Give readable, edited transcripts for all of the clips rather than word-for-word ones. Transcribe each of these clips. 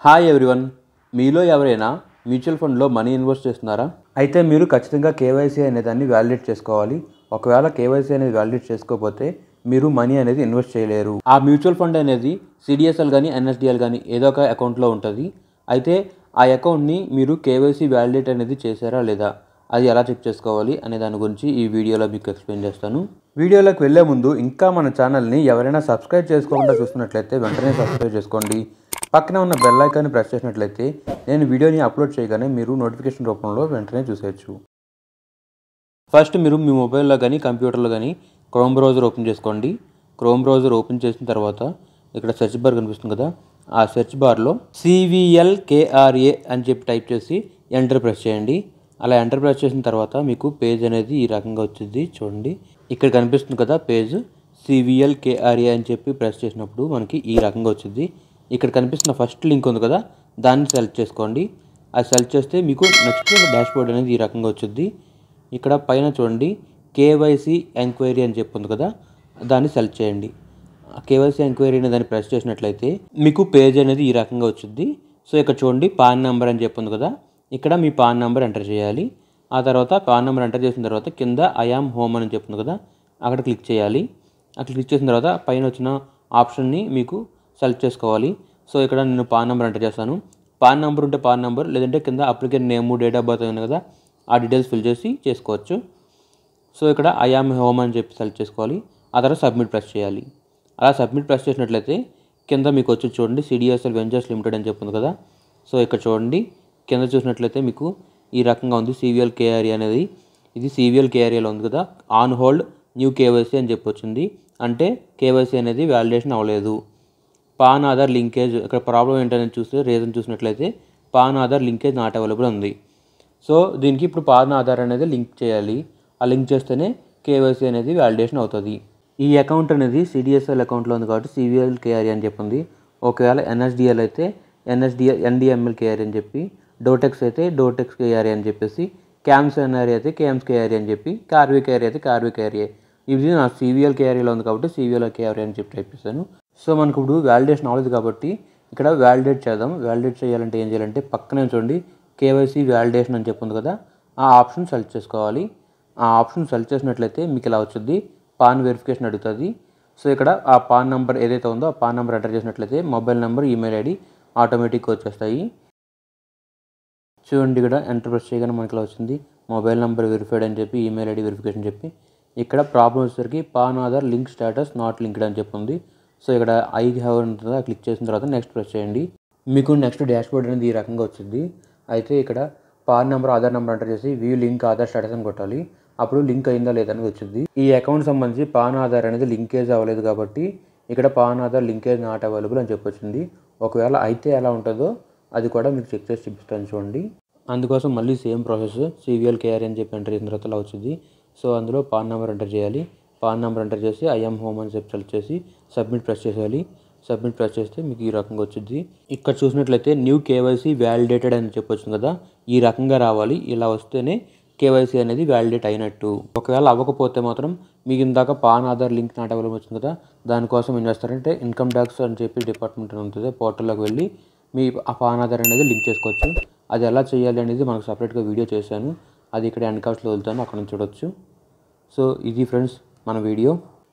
Hi everyone, మీలో ఎవరైనా mutual ఫండ్లో మనీ ఇన్వెస్ట్ చేస్తున్నారా? అయితే మీరు ఖచ్చితంగా కేవైసీ అనే దాన్ని వ్యాలిడేట్ చేసుకోవాలి. ఒకవేళ కేవైసీ అనేది వ్యాలిడేట్ చేసుకోకపోతే మీరు మనీ అనేది ఇన్వెస్ట్ చేయలేరు. ఆ మ్యూచువల్ ఫండ్ అనేది సిడిఎస్ఎల్ కానీ ఎన్ఎస్డిఎల్ కానీ ఏదో ఒక అకౌంట్లో ఉంటుంది. అయితే ఆ అకౌంట్ని మీరు కేవైసీ వ్యాలిడేట్ అనేది చేశారా లేదా, అది ఎలా చెక్ చేసుకోవాలి అనే దాని గురించి ఈ వీడియోలో మీకు ఎక్స్ప్లెయిన్ చేస్తాను. వీడియోలోకి వెళ్ళే ముందు ఇంకా మన ఛానల్ని ఎవరైనా సబ్స్క్రైబ్ చేసుకోకుండా చూస్తున్నట్లయితే వెంటనే సబ్స్క్రైబ్ చేసుకోండి. పక్కన ఉన్న బెల్ ఐకాన్ని ప్రెస్ చేసినట్లయితే నేను వీడియోని అప్లోడ్ చేయగానే మీరు నోటిఫికేషన్ రూపంలో వెంటనే చూసేయచ్చు. ఫస్ట్ మీరు మీ మొబైల్లో కానీ కంప్యూటర్లో కానీ క్రోమ్ బ్రౌజర్ ఓపెన్ చేసుకోండి. క్రోమ్ బ్రౌజర్ ఓపెన్ చేసిన తర్వాత ఇక్కడ సెర్చ్ బార్ కనిపిస్తుంది కదా, ఆ సెర్చ్ బార్లో CVLKRA అని చెప్పి టైప్ చేసి ఎంటర్ ప్రెస్ చేయండి. అలా ఎంటర్ ప్రెస్ చేసిన తర్వాత మీకు పేజ్ అనేది ఈ రకంగా వచ్చింది. చూడండి, ఇక్కడ కనిపిస్తుంది కదా పేజ్, CVLKRA అని చెప్పి ప్రెస్ చేసినప్పుడు మనకి ఈ రకంగా వచ్చింది. ఇక్కడ కనిపిస్తున్న ఫస్ట్ లింక్ ఉంది కదా, దాన్ని సెలెక్ట్ చేసుకోండి. అది సెలెక్ట్ చేస్తే మీకు నెక్స్ట్ డాష్ బోర్డ్ అనేది ఈ రకంగా వచ్చింది. ఇక్కడ పైన చూడండి కేవైసీ ఎంక్వైరీ అని చెప్పి ఉంది కదా, దాన్ని సెలెక్ట్ చేయండి. కేవైసీ ఎంక్వైరీ అనే దాన్ని ప్రెస్ చేసినట్లయితే మీకు పేజ్ అనేది ఈ రకంగా వచ్చింది. సో ఇక్కడ చూడండి పాన్ నెంబర్ అని చెప్పి ఉంది కదా, ఇక్కడ మీ పాన్ నెంబర్ ఎంటర్ చేయాలి. ఆ తర్వాత పాన్ నెంబర్ ఎంటర్ చేసిన తర్వాత కింద ఐఆమ్ హోమ్ అని చెప్తుంది కదా, అక్కడ క్లిక్ చేయాలి. అక్కడ క్లిక్ చేసిన తర్వాత పైన వచ్చిన ఆప్షన్ని మీకు సెలెక్ట్ చేసుకోవాలి. సో ఇక్కడ నేను పాన్ నెంబర్ ఎంటర్ చేస్తాను. పాన్ నెంబర్ ఉంటే పాన్ నెంబర్, లేదంటే కింద applicant name, date of birth ఉంది కదా, ఆ డీటెయిల్స్ ఫిల్ చేసి చేసుకోవచ్చు. సో ఇక్కడ ఐఆమ్ హోమ్ అని చెప్పి సెలెక్ట్ చేసుకోవాలి. ఆ తర్వాత సబ్మిట్ ప్రెస్ చేయాలి. అలా సబ్మిట్ ప్రెస్ చేసినట్లయితే కింద మీకు వచ్చి చూడండి సిడిఎస్ఎల్ వెంచర్స్ లిమిటెడ్ అని చెప్తుంది కదా. సో ఇక్కడ చూడండి కింద చూసినట్లయితే మీకు ఈ రకంగా ఉంది CVLKRA అనేది. ఇది CVLKRAలో ఉంది కదా, ఆన్ హోల్డ్ న్యూ కేవైసీ అని చెప్పి వచ్చింది. అంటే కేవైసీ అనేది వ్యాలిడేషన్ అవ్వలేదు. పాన్ ఆధార్ లింకేజ్, ఇక్కడ ప్రాబ్లం ఏంటనేది చూస్తే రీజన్ చూసినట్లయితే pan Aadhaar linkage not available ఉంది. సో దీనికి ఇప్పుడు పాన్ ఆధార్ అనేది లింక్ చేయాలి. ఆ లింక్ చేస్తేనే కేవైసీ అనేది వ్యాలిడేషన్ అవుతుంది. ఈ అకౌంట్ అనేది సిడిఎస్ఎల్ అకౌంట్లో ఉంది కాబట్టి CVLKRA అని చెప్పింది. ఒకవేళ ఎన్ఎస్డిఎల్ అయితే NDMLKRA అని చెప్పి, డోటెక్స్ అయితే డోటెక్స్KRA అని చెప్పేసి, క్యామ్స్KRA అయితే క్యామ్స్KRA అని చెప్పి, కార్విKRA అయితే కార్విKRA. ఇది నా CVLKRAలో ఉంది కాబట్టి CVLKRA అని చెప్పి టైప్ చేశాను. సో మనకు ఇప్పుడు వ్యాలిడేషన్ అవ్వలేదు కాబట్టి ఇక్కడ వ్యాలిడేట్ చేద్దాం. వ్యాలిడేట్ చేయాలంటే ఏం చేయాలంటే పక్కనే చూడండి కేవైసీ వ్యాలిడేషన్ అని చెప్పింది కదా, ఆ ఆప్షన్ సెలెక్ట్ చేసుకోవాలి. ఆ ఆప్షన్ సెలెక్ట్ చేసినట్లయితే మీకు ఇలా వచ్చింది, పాన్ వెరిఫికేషన్ అడుగుతుంది. సో ఇక్కడ ఆ పాన్ నెంబర్ ఏదైతే ఉందో ఆ పాన్ నెంబర్ ఎంటర్ చేసినట్లయితే మొబైల్ నెంబర్, ఈమెయిల్ ఐడి ఆటోమేటిక్గా వచ్చేస్తాయి. చూడండి ఇక్కడ ఎంటర్ ప్రెస్ చేయగానే మనకి ఇలా వచ్చింది మొబైల్ నెంబర్ వెరిఫైడ్ అని చెప్పి, ఈమెయిల్ ఐడి వెరిఫికేషన్ చెప్పి. ఇక్కడ ప్రాబ్లం వచ్చేసరికి pan Aadhaar link status not linked అని చెప్పి ఉంది. సో ఇక్కడ ఐ హ్యావ్ ఉంటుందో క్లిక్ చేసిన తర్వాత నెక్స్ట్ ప్రెస్ చేయండి. మీకు నెక్స్ట్ డాష్ బోర్డ్ అనేది ఈ రకంగా వచ్చింది. అయితే ఇక్కడ pan number, Aadhaar number enter చేసి వ్యూ లింక్ ఆధార్ స్టేటస్ అని కొట్టాలి. అప్పుడు లింక్ అయిందా లేదా అనేది వచ్చింది. ఈ అకౌంట్ సంబంధించి పాన్ ఆధార్ అనేది లింకేజ్ అవ్వలేదు కాబట్టి ఇక్కడ pan Aadhaar linkage not available అని చెప్పొచ్చింది. ఒకవేళ అయితే ఎలా ఉంటుందో అది కూడా మీకు చెక్ చేసి చూపిస్తాను చూడండి. అందుకోసం మళ్ళీ సేమ్ ప్రాసెస్ CVLKRA అని చెప్పి ఎంటర్ చేసిన తర్వాత అలా వచ్చింది. సో అందులో పాన్ నెంబర్ ఎంటర్ చేయాలి. పాన్ నెంబర్ ఎంటర్ చేసి ఐఎమ్ హోమ్ అని చెప్పి సెలెక్ట్ చేసి సబ్మిట్ ప్రెస్ చేసేయాలి. సబ్మిట్ ప్రెస్ చేస్తే మీకు ఈ రకంగా వచ్చింది. ఇక్కడ చూసినట్లయితే న్యూ కేవైసీ వ్యాలిడేటెడ్ అని చెప్పొచ్చింది కదా, ఈ రకంగా రావాలి. ఇలా వస్తేనే కేవైసీ అనేది వ్యాలిడేట్ అయినట్టు. ఒకవేళ అవ్వకపోతే మాత్రం మీకు ఇందాక pan Aadhaar link not available వచ్చింది కదా, దానికోసం ఏం చేస్తారంటే ఇన్కమ్ ట్యాక్స్ అని చెప్పి డిపార్ట్మెంట్ ఉంటుంది, పోర్టల్లోకి వెళ్ళి మీ ఆ పాన్ ఆధార్ అనేది లింక్ చేసుకోవచ్చు. అది ఎలా చేయాలి అనేది మనకు సపరేట్గా వీడియో చేశాను, అది ఇక్కడ ఎండ్ కార్డ్స్లో వెళ్తాను, అక్కడ నుంచి చూడొచ్చు. సో ఇది ఫ్రెండ్స్ మన వీడియో.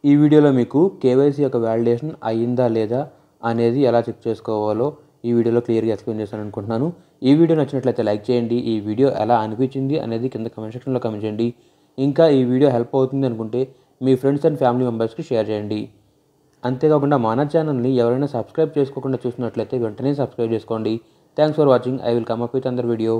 ఈ వీడియోలో మీకు కేవైసీ యొక్క వ్యాలిడేషన్ అయ్యిందా లేదా అనేది ఎలా చెక్ చేసుకోవాలో ఈ వీడియోలో క్లియర్గా ఎక్స్ప్లెయిన్ చేశాను అనుకుంటున్నాను. ఈ వీడియో నచ్చినట్లయితే లైక్ చేయండి. ఈ వీడియో ఎలా అనిపించింది అనేది కింద కమెంట్ సెక్షన్లో కమెంట్ చేయండి. ఇంకా ఈ వీడియో హెల్ప్ అవుతుంది అనుకుంటే మీ ఫ్రెండ్స్ అండ్ ఫ్యామిలీ మెంబర్స్కి షేర్ చేయండి. అంతేకాకుండా మన ఛానల్ని ఎవరైనా సబ్స్క్రైబ్ చేసుకోకుండా చూసినట్లయితే వెంటనే సబ్స్క్రైబ్ చేసుకోండి. Thanks for watching. I will come up with another video.